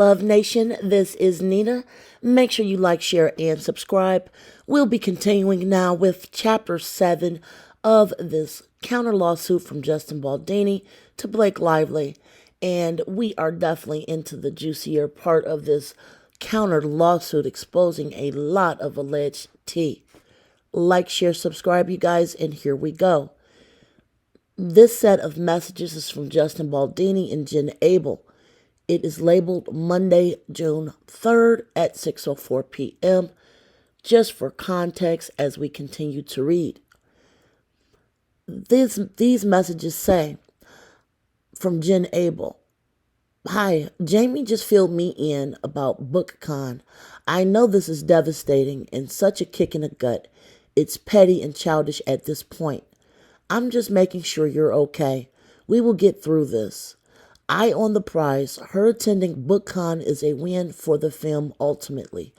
Love Nation, this is Nina. Make sure you like, share, and subscribe. We'll be continuing now with Chapter 7 of this counter lawsuit from Justin Baldoni to Blake Lively. And we are definitely into the juicier part of this counter lawsuit, exposing a lot of alleged tea. Like, share, subscribe, you guys, and here we go. This set of messages is from Justin Baldoni and Jen Abel. It is labeled Monday, June 3rd at 6:04 p.m. Just for context as we continue to read. These messages say, from Jen Abel, "Hi, Jamie just filled me in about BookCon. I know this is devastating and such a kick in the gut. It's petty and childish at this point. I'm just making sure you're okay. We will get through this. Eye on the prize. Her attending BookCon is a win for the film ultimately.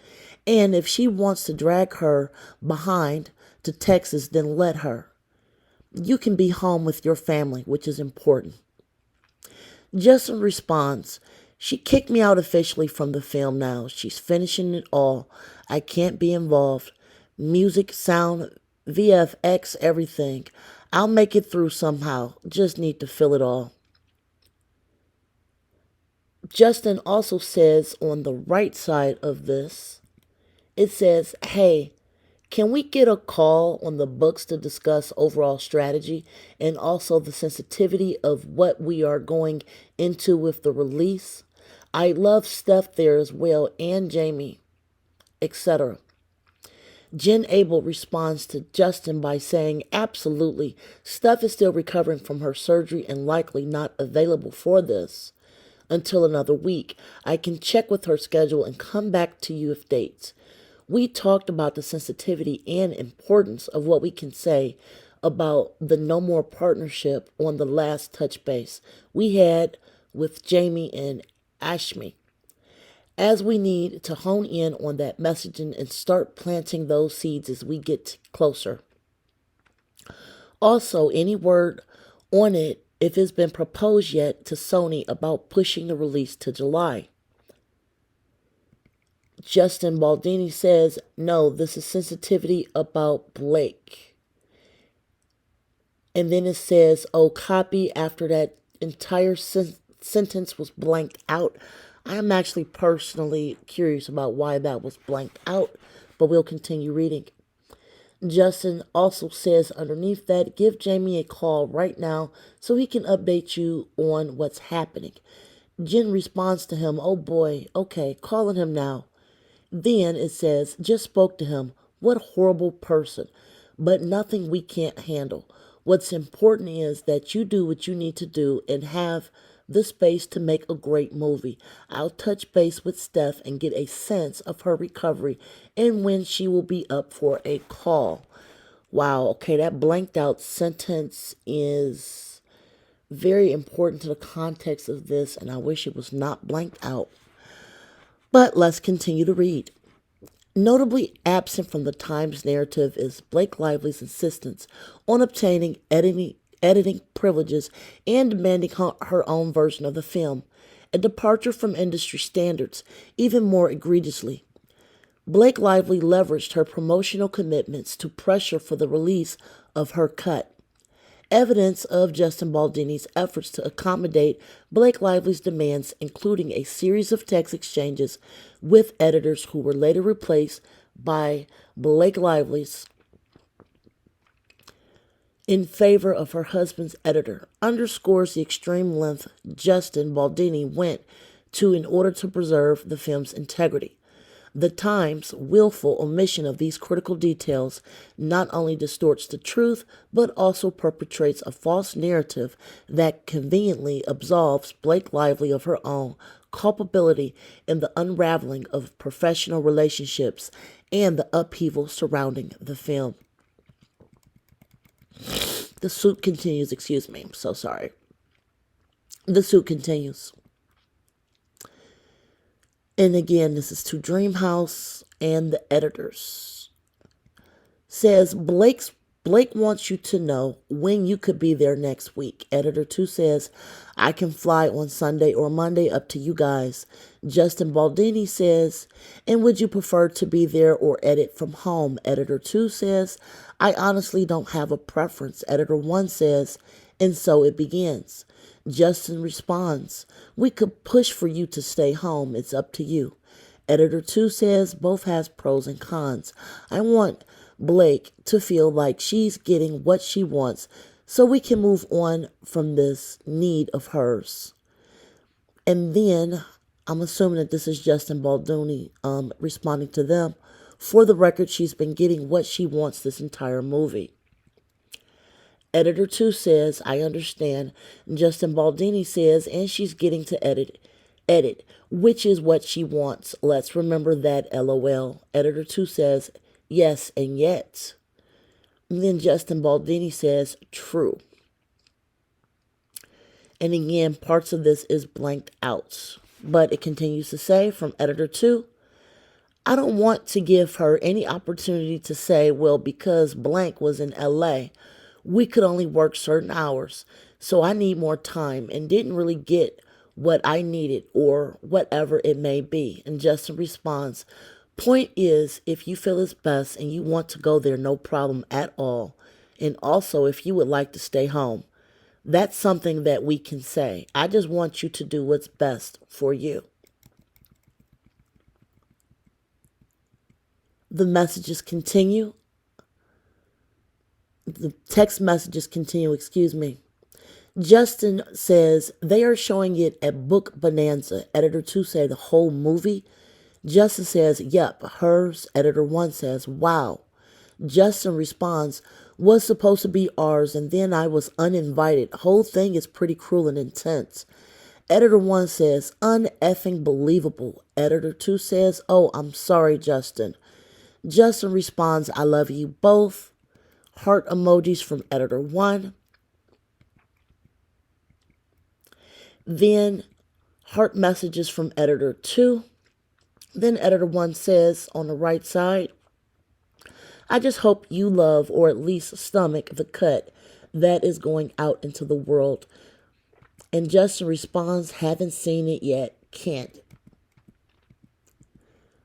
And if she wants to drag her behind to Texas, then let her. You can be home with your family, which is important." Justin responds, "She kicked me out officially from the film now. She's finishing it all. I can't be involved. Music, sound, VFX, everything. I'll make it through somehow. Just need to fill it all." Justin also says on the right side of this, it says, "Hey, can we get a call on the books to discuss overall strategy and also the sensitivity of what we are going into with the release? I love Steph there as well and Jamie, etc." Jen Abel responds to Justin by saying, "Absolutely, Steph is still recovering from her surgery and likely not available for this until another week. I can check with her schedule and come back to you with dates. We talked about the sensitivity and importance of what we can say about the No More partnership on the last touch base we had with Jamie and Ashmi, as we need to hone in on that messaging and start planting those seeds as we get closer. Also, any word on it if it's been proposed yet to Sony about pushing the release to July?" Justin Baldoni says, "No, this is sensitivity about Blake." And then it says, "Oh, copy," after that entire sentence was blanked out. I am actually personally curious about why that was blanked out, but we'll continue reading. Justin also says underneath that, "Give Jamie a call right now so he can update you on what's happening." Jen responds to him, "Oh boy, okay, calling him now." Then it says, "Just spoke to him. What a horrible person, but nothing we can't handle. What's important is that you do what you need to do and have the space to make a great movie. I'll touch base with Steph and get a sense of her recovery and when she will be up for a call." Wow, okay, that blanked out sentence is very important to the context of this, and I wish it was not blanked out. But let's continue to read. Notably absent from the Times narrative is Blake Lively's insistence on obtaining editing privileges and demanding her own version of the film, a departure from industry standards. Even more egregiously, Blake Lively leveraged her promotional commitments to pressure for the release of her cut. Evidence of Justin Baldoni's efforts to accommodate Blake Lively's demands, including a series of text exchanges with editors who were later replaced by Blake Lively's in favor of her husband's editor, underscores the extreme length Justin Baldoni went to in order to preserve the film's integrity. The Times' willful omission of these critical details not only distorts the truth, but also perpetrates a false narrative that conveniently absolves Blake Lively of her own culpability in the unraveling of professional relationships and the upheaval surrounding the film. The suit continues, excuse me, I'm so sorry. The suit continues. And again, this is to Dreamhouse and the editors. Says Blake's Blake wants you to know when you could be there next week. Editor 2 says, I can fly on Sunday or Monday, up to you guys. Justin Baldini says, and would you prefer to be there or edit from home? Editor 2 says, I honestly don't have a preference. Editor 1 says, and so it begins. Justin responds, we could push for you to stay home. It's up to you. Editor 2 says both has pros and cons. I want Blake to feel like she's getting what she wants so we can move on from this need of hers. And then I'm assuming that this is Justin Baldoni responding to them. For the record, she's been getting what she wants this entire movie. Editor 2 says, I understand. Justin Baldini says, and she's getting to edit, which is what she wants. Let's remember that, LOL. Editor 2 says, yes, and yet. And then Justin Baldini says, true. And again, parts of this is blanked out. But it continues to say from Editor 2, I don't want to give her any opportunity to say, well, because blank was in LA, we could only work certain hours, so I need more time and didn't really get what I needed or whatever it may be. And Justin responds, point is, if you feel it's best and you want to go there, no problem at all. And also, if you would like to stay home, that's something that we can say. I just want you to do what's best for you. The messages continue. The text messages continue, Justin says they are showing it at Book Bonanza. Editor 2 said the whole movie. Justin says, yep, hers. Editor 1 says, wow. Justin responds, was supposed to be ours and then I was uninvited. Whole thing is pretty cruel and intense. Editor 1 says, uneffing believable. Editor 2 says, oh, I'm sorry, Justin. Justin responds, I love you both. Heart emojis from Editor 1. Then heart messages from Editor 2. Then Editor 1 says on the right side, I just hope you love or at least stomach the cut that is going out into the world. And Justin responds, haven't seen it yet, can't.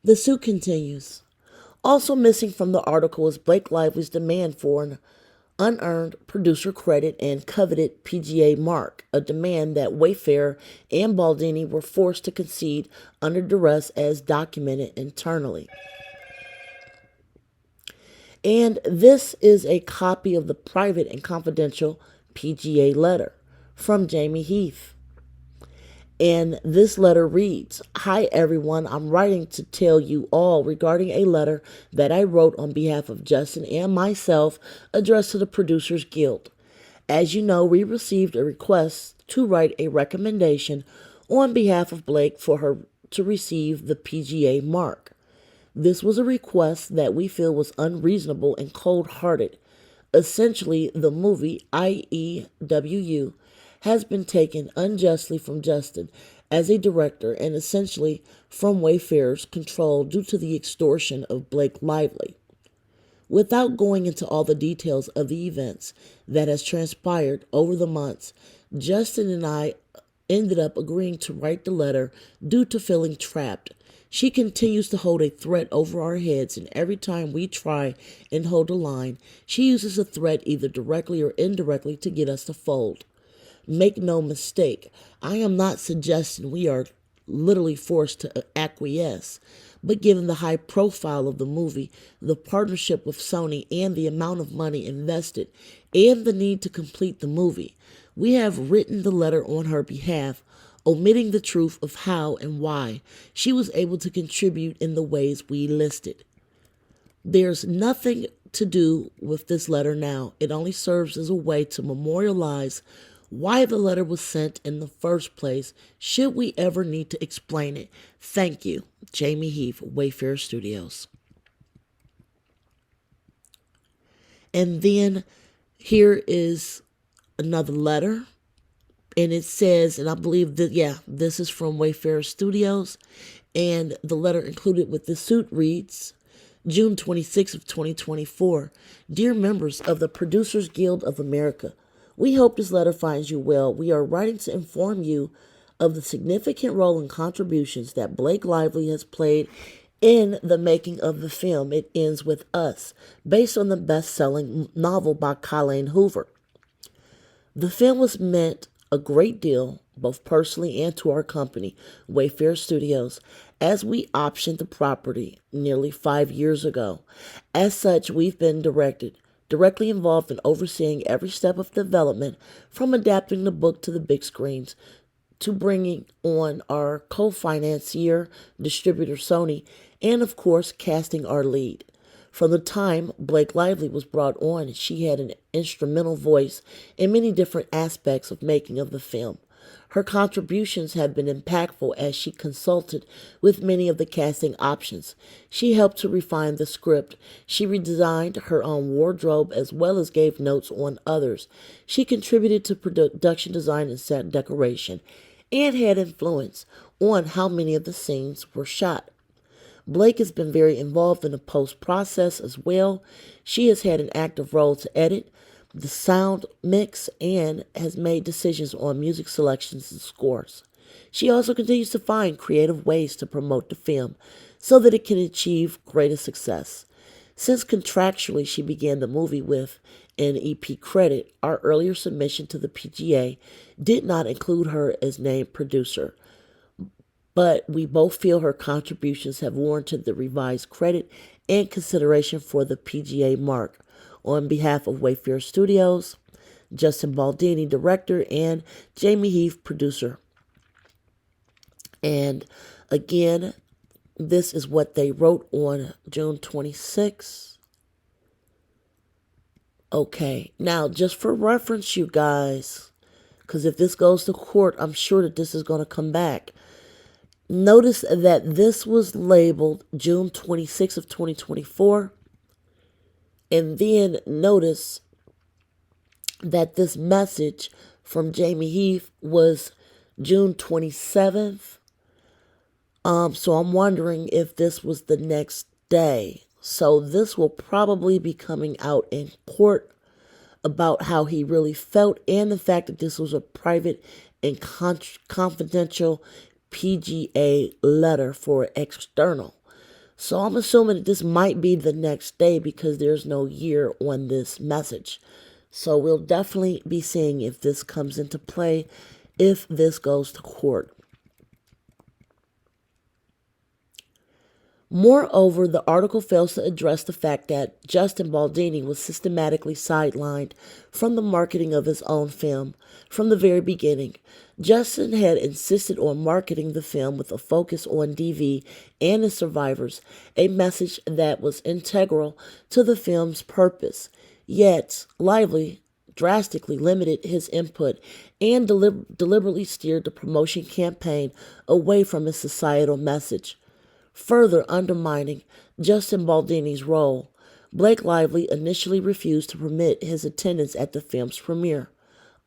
The suit continues. Also missing from the article is Blake Lively's demand for an unearned producer credit and coveted PGA mark, a demand that Wayfair and Baldini were forced to concede under duress as documented internally. And this is a copy of the private and confidential PGA letter from Jamie Heath. And this letter reads, hi everyone, I'm writing to tell you all regarding a letter that I wrote on behalf of Justin and myself addressed to the Producers Guild. As you know, we received a request to write a recommendation on behalf of Blake for her to receive the PGA mark. This was a request that we feel was unreasonable and cold-hearted. Essentially, the movie IEWU has been taken unjustly from Justin as a director and essentially from Wayfair's control due to the extortion of Blake Lively. Without going into all the details of the events that has transpired over the months, Justin and I ended up agreeing to write the letter due to feeling trapped. She continues to hold a threat over our heads, and every time we try and hold a line, she uses a threat either directly or indirectly to get us to fold. Make no mistake, I am not suggesting we are literally forced to acquiesce, but given the high profile of the movie, the partnership with Sony, and the amount of money invested, and the need to complete the movie, we have written the letter on her behalf, omitting the truth of how and why she was able to contribute in the ways we listed. There's nothing to do with this letter now. It only serves as a way to memorialize why the letter was sent in the first place, should we ever need to explain it. Thank you, Jamie Heath, Wayfair Studios. And then here is another letter. And it says, and I believe that, this is from Wayfair Studios. And the letter included with the suit reads, June 26th of 2024. Dear members of the Producers Guild of America, we hope this letter finds you well. We are writing to inform you of the significant role and contributions that Blake Lively has played in the making of the film It Ends With Us, based on the best-selling novel by Colleen Hoover. The film was meant a great deal, both personally and to our company, Wayfair Studios, as we optioned the property nearly 5 years ago. As such, we've been directly involved in overseeing every step of development, from adapting the book to the big screens, to bringing on our co-financier, distributor Sony, and of course, casting our lead. From the time Blake Lively was brought on, she had an instrumental voice in many different aspects of making of the film. Her contributions have been impactful as she consulted with many of the casting options. She helped to refine the script. She redesigned her own wardrobe as well as gave notes on others. She contributed to production design and set decoration, and had influence on how many of the scenes were shot. Blake has been very involved in the post process as well. She has had an active role to edit the sound mix and has made decisions on music selections and scores. She also continues to find creative ways to promote the film so that it can achieve greater success. Since contractually she began the movie with an EP credit, our earlier submission to the PGA did not include her as named producer, but we both feel her contributions have warranted the revised credit and consideration for the PGA mark. On behalf of Wayfair Studios, Justin Baldoni, director, and Jamie Heath, producer. And again, this is what they wrote on June 26th. Okay, now just for reference, you guys, because if this goes to court, I'm sure that this is going to come back. Notice that this was labeled June 26th of 2024. And then notice that this message from Jamie Heath was June 27th. So I'm wondering if this was the next day. So this will probably be coming out in court about how he really felt, and the fact that this was a private and confidential PGA letter for external. So I'm assuming that this might be the next day because there's no year on this message. So we'll definitely be seeing if this comes into play, if this goes to court. Moreover, the article fails to address the fact that Justin Baldoni was systematically sidelined from the marketing of his own film from the very beginning. Justin had insisted on marketing the film with a focus on DV and the survivors, a message that was integral to the film's purpose. Yet, Lively drastically limited his input and deliberately steered the promotion campaign away from his societal message, further undermining Justin Baldoni's role. Blake Lively initially refused to permit his attendance at the film's premiere.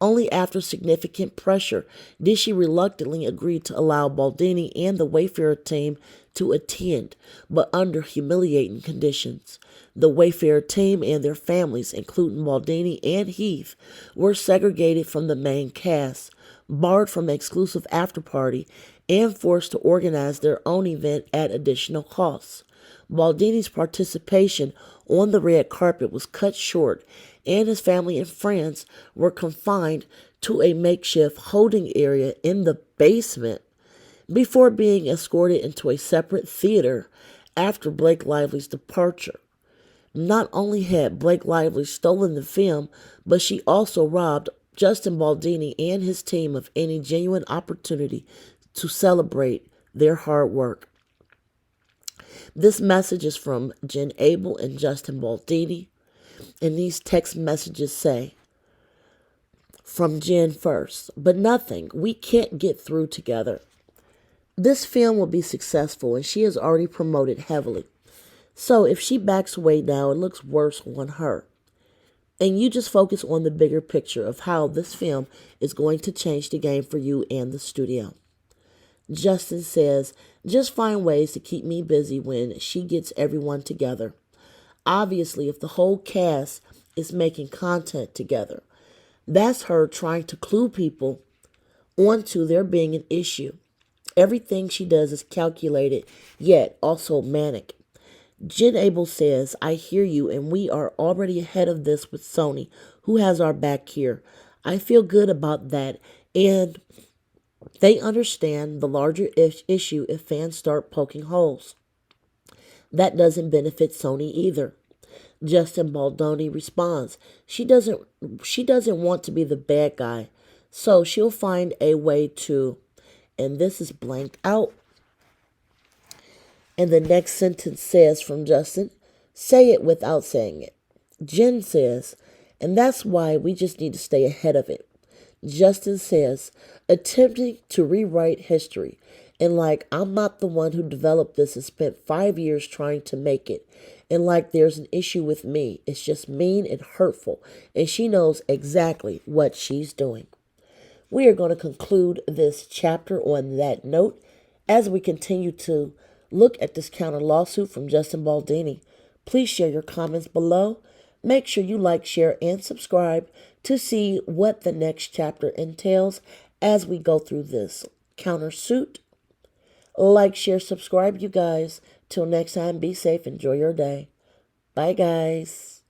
Only after significant pressure did she reluctantly agree to allow Baldoni and the Wayfair team to attend, but under humiliating conditions. The Wayfair team and their families, including Baldoni and Heath, were segregated from the main cast, barred from exclusive after-party, and forced to organize their own event at additional costs. Baldoni's participation on the red carpet was cut short, and his family and friends were confined to a makeshift holding area in the basement before being escorted into a separate theater after Blake Lively's departure. Not only had Blake Lively stolen the film, but she also robbed Justin Baldoni and his team of any genuine opportunity to celebrate their hard work. This message is from Jen Abel and Justin Baldoni, and these text messages say, from Jen first, but nothing. We can't get through together. This film will be successful, and she has already promoted heavily. So if she backs away now, it looks worse on her. And you just focus on the bigger picture of how this film is going to change the game for you and the studio. Justin says, just find ways to keep me busy when she gets everyone together. Obviously, if the whole cast is making content together, that's her trying to clue people onto there being an issue. Everything she does is calculated, yet also manic. Jen Abel says, I hear you, and we are already ahead of this with Sony, who has our back here. I feel good about that, and they understand the larger issue if fans start poking holes. That doesn't benefit Sony either. Justin Baldoni responds, she doesn't want to be the bad guy, so she'll find a way to, and this is blanked out. And the next sentence says from Justin, say it without saying it. Jen says, and that's why we just need to stay ahead of it. Justin says, attempting to rewrite history. And like, I'm not the one who developed this and spent 5 years trying to make it. And like, there's an issue with me. It's just mean and hurtful. And she knows exactly what she's doing. We are going to conclude this chapter on that note as we continue to look at this counter lawsuit from Justin Baldoni. Please share your comments below. Make sure you like, share, and subscribe to see what the next chapter entails as we go through this countersuit. Like, share, subscribe, you guys. Till next time, be safe. Enjoy your day. Bye, guys.